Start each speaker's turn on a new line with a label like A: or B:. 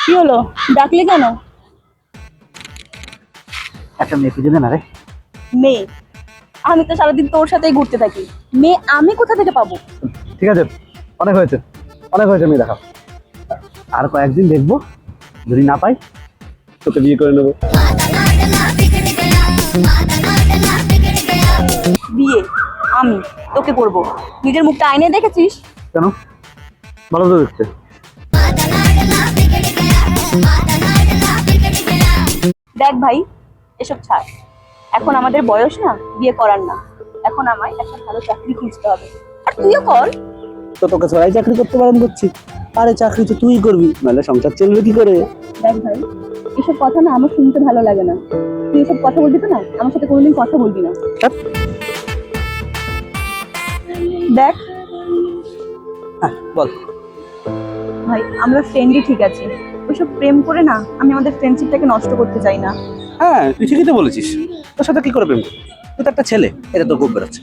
A: কি হলো, ডাকলি কেন?
B: একটা মেয়ে খুঁজে দে না রে।
A: মেয়ে? আমি তো সারাদিন তোর সাথেই ঘুরতে থাকি, মেয়ে আমি কোথা থেকে পাবো?
B: ঠিক আছে, অনেক হয়েছে, অনেক হয়েছে মেয়ে দেখা। আর কয়েকদিন দেখবো, যদি না পাই তোকে বিয়ে করে নেবো।
A: বিয়ে? আমি তোকে করব? নিজের মুখটা আয়নায় দেখেছিস?
B: কেন? ভালো তো দেখতে।
A: দেখ ভাই, এসব ছাড়। এখন আমাদের বয়স না বিয়ে করার না। এখন আমায় একটা ভালো চাকরি খুঁজতে হবে, আর তুইও কর।
B: তো তোকে সবাই চাকরি করতে বারণ করছি। আরে চাকরি তো তুই করবি, নাহলে সংসার চলবে কি করে?
A: দেখ ভাই, এসব কথা না আমার শুনতে ভালো লাগে না। তুই এসব কথা বলবি তো না, আমার সাথে কোনোদিন কথা বলবি না।
B: ধ্যাৎ।
A: দেখ
B: হ্যাঁ বল।
A: ভাই, আমরা ফ্রেন্ডই ঠিক আছে, ওইসব প্রেম করে না আমি আমাদের ফ্রেন্ডশিপটাকে নষ্ট করতে চাই না।
B: হ্যাঁ তুই ঠিকই তো বলেছিস, তোর সাথে কি করে প্রেম করবি? তুই তো একটা ছেলে, এটা তোর খুব বেরোচ্ছে।